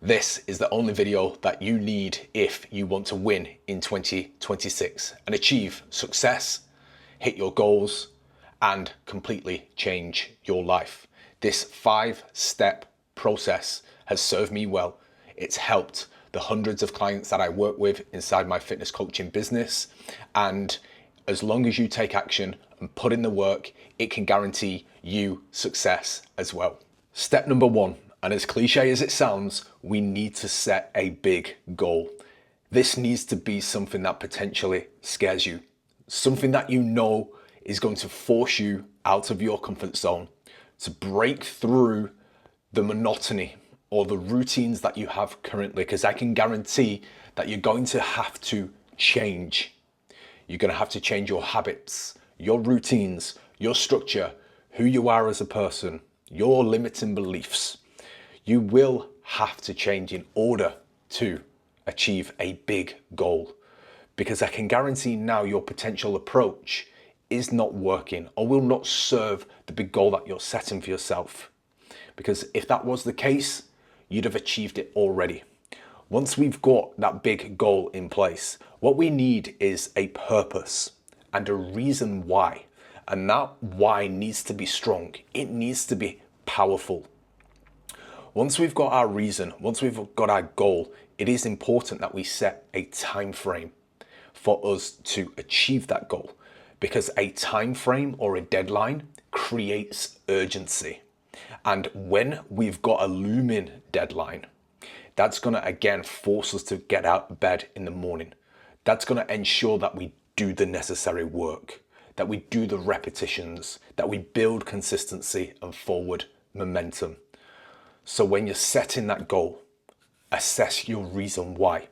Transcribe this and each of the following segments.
This is the only video that you need if you want to win in 2026 and achieve success, hit your goals, and completely change your life. This 5-step process has served me well. It's helped the hundreds of clients that I work with inside my fitness coaching business. And as long as you take action and put in the work, it can guarantee you success as well. Step number 1, and as cliche as it sounds, we need to set a big goal. This needs to be something that potentially scares you, something that you know is going to force you out of your comfort zone, to break through the monotony or the routines that you have currently, because I can guarantee that you're going to have to change. You're going to have to change your habits, your routines, your structure, who you are as a person, your limiting beliefs. You will have to change in order to achieve a big goal, because I can guarantee now your potential approach is not working or will not serve the big goal that you're setting for yourself. Because if that was the case, you'd have achieved it already. Once we've got that big goal in place, what we need is a purpose and a reason why. And that why needs to be strong. It needs to be powerful. Once we've got our reason, once we've got our goal, it is important that we set a time frame for us to achieve that goal, because a time frame or a deadline creates urgency. And when we've got a looming deadline, that's going to again force us to get out of bed in the morning. That's going to ensure that we do the necessary work, that we do the repetitions, that we build consistency and forward momentum. So when you're setting that goal, assess your reason why.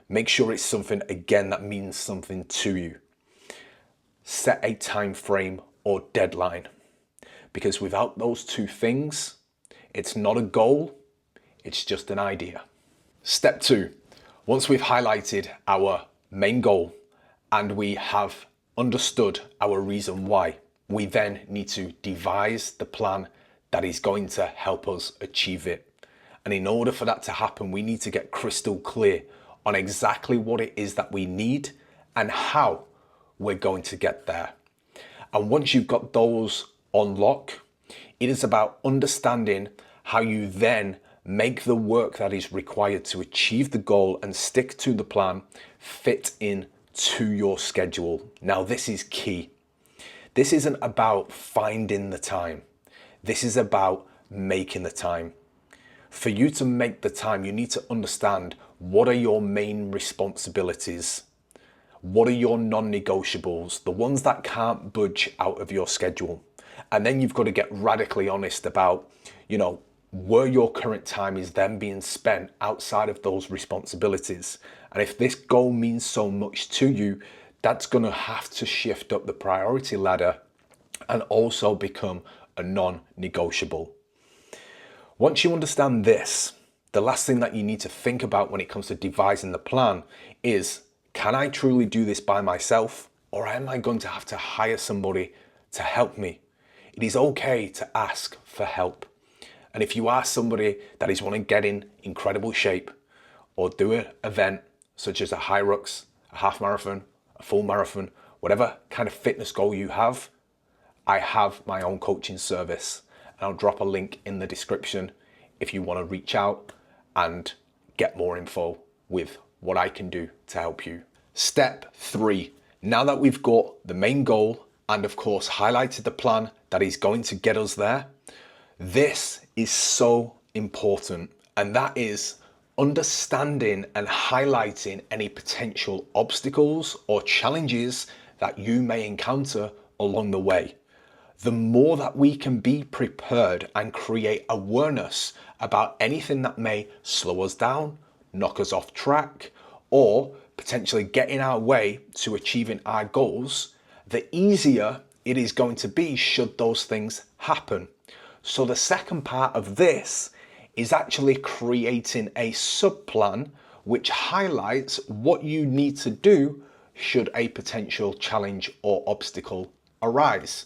Make sure it's something, again, that means something to you. Set a time frame or deadline, because without those two things, it's not a goal, it's just an idea. Step 2, once we've highlighted our main goal and we have understood our reason why, we then need to devise the plan that is going to help us achieve it. And in order for that to happen, we need to get crystal clear on exactly what it is that we need and how we're going to get there. And once you've got those on lock, it is about understanding how you then make the work that is required to achieve the goal and stick to the plan fit in to your schedule. Now, this is key. This isn't about finding the time. This is about making the time. For you to make the time, you need to understand what are your main responsibilities. What are your non-negotiables, the ones that can't budge out of your schedule? And then you've got to get radically honest about, where your current time is then being spent outside of those responsibilities. And if this goal means so much to you, that's going to have to shift up the priority ladder and also become a non-negotiable. Once you understand this, the last thing that you need to think about when it comes to devising the plan is, can I truly do this by myself, or am I going to have to hire somebody to help me? It is okay to ask for help. And if you are somebody that is wanting to get in incredible shape or do an event such as a Hyrox, a half marathon, a full marathon, whatever kind of fitness goal you have, I have my own coaching service. And I'll drop a link in the description if you want to reach out and get more info with what I can do to help you. Step 3, now that we've got the main goal and of course highlighted the plan that is going to get us there, this is so important, and that is understanding and highlighting any potential obstacles or challenges that you may encounter along the way. The more that we can be prepared and create awareness about anything that may slow us down, knock us off track, or potentially get in our way to achieving our goals, the easier it is going to be should those things happen. So the second part of this is actually creating a sub-plan which highlights what you need to do should a potential challenge or obstacle arise.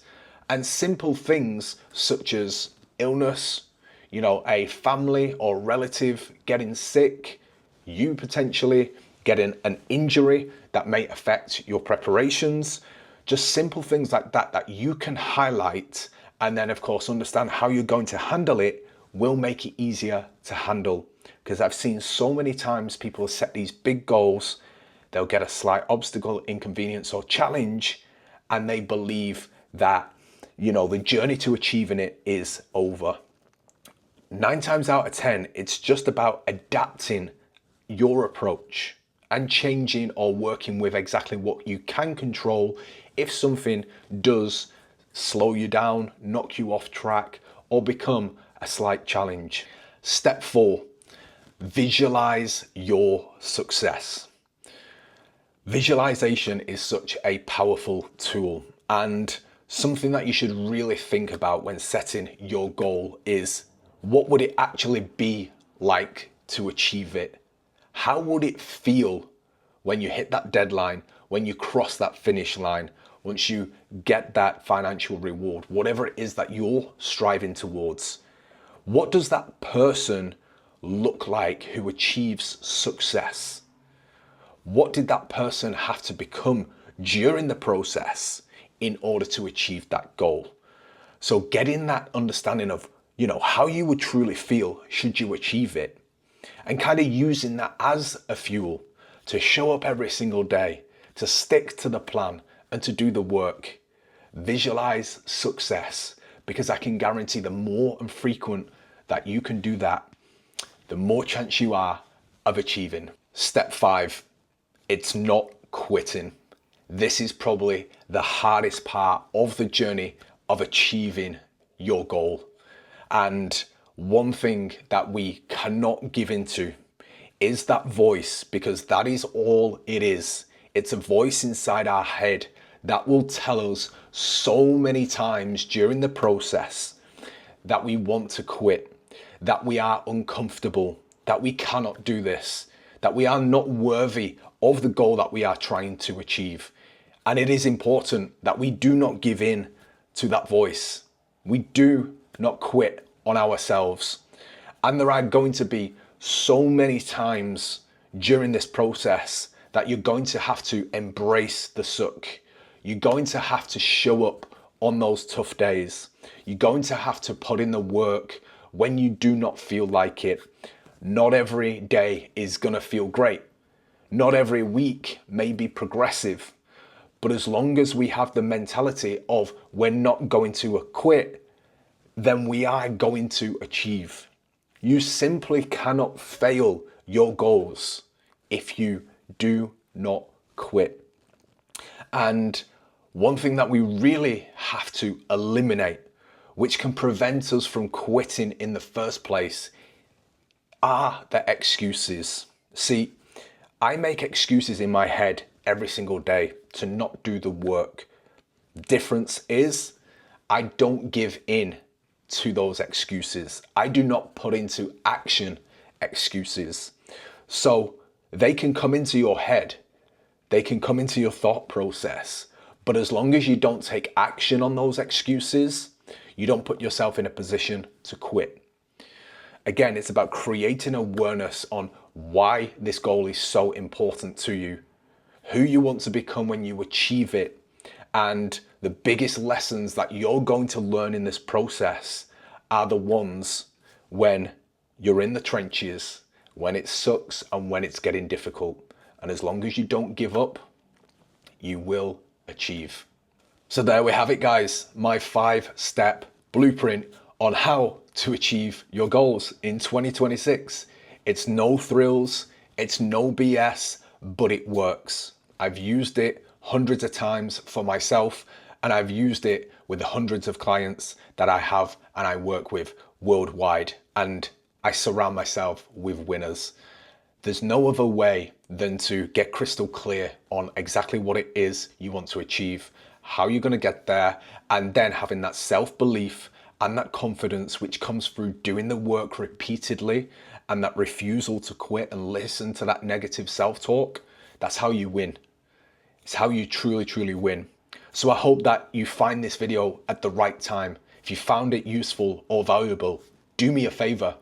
And simple things such as illness, a family or relative getting sick, you potentially getting an injury that may affect your preparations, just simple things like that that you can highlight, and then of course understand how you're going to handle it will make it easier to handle. Because I've seen so many times people set these big goals, they'll get a slight obstacle, inconvenience or challenge, and they believe that the journey to achieving it is over. 9 times out of 10, it's just about adapting your approach and changing or working with exactly what you can control if something does slow you down, knock you off track, or become a slight challenge. Step 4, visualize your success. Visualization is such a powerful tool, and something that you should really think about when setting your goal is, what would it actually be like to achieve it? How would it feel when you hit that deadline, when you cross that finish line, once you get that financial reward, whatever it is that you're striving towards? What does that person look like who achieves success? What did that person have to become during the process in order to achieve that goal? So getting that understanding of, how you would truly feel should you achieve it, and kind of using that as a fuel to show up every single day, to stick to the plan and to do the work. Visualize success, because I can guarantee the more and frequent that you can do that, the more chance you are of achieving. Step 5, it's not quitting. This is probably the hardest part of the journey of achieving your goal. And one thing that we cannot give into is that voice, because that is all it is. It's a voice inside our head that will tell us so many times during the process that we want to quit, that we are uncomfortable, that we cannot do this, that we are not worthy of the goal that we are trying to achieve. And it is important that we do not give in to that voice. We do not quit on ourselves. And there are going to be so many times during this process that you're going to have to embrace the suck. You're going to have to show up on those tough days. You're going to have to put in the work when you do not feel like it. Not every day is going to feel great. Not every week may be progressive. But as long as we have the mentality of we're not going to quit, then we are going to achieve. You simply cannot fail your goals if you do not quit. And one thing that we really have to eliminate, which can prevent us from quitting in the first place, are the excuses. See, I make excuses in my head every single day to not do the work. The difference is I don't give in to those excuses. I do not put into action excuses. So they can come into your head, they can come into your thought process, but as long as you don't take action on those excuses, you don't put yourself in a position to quit. Again, it's about creating awareness on why this goal is so important to you, who you want to become when you achieve it, and the biggest lessons that you're going to learn in this process are the ones when you're in the trenches, when it sucks and when it's getting difficult. And as long as you don't give up, you will achieve. So there we have it, guys. My 5-step blueprint on how to achieve your goals in 2026. It's no thrills, it's no BS, but it works. I've used it hundreds of times for myself, and I've used it with the hundreds of clients that I have and I work with worldwide, and I surround myself with winners. There's no other way than to get crystal clear on exactly what it is you want to achieve, how you're going to get there, and then having that self-belief and that confidence which comes through doing the work repeatedly, and that refusal to quit and listen to that negative self-talk. That's how you win. It's how you truly, truly win. So I hope that you find this video at the right time. If you found it useful or valuable, do me a favor,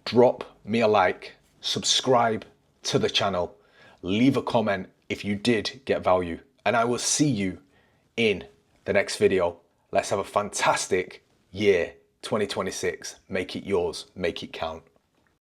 drop me a like, subscribe to the channel, leave a comment if you did get value, and I will see you in the next video. Let's have a fantastic year 2026. Make it yours, make it count.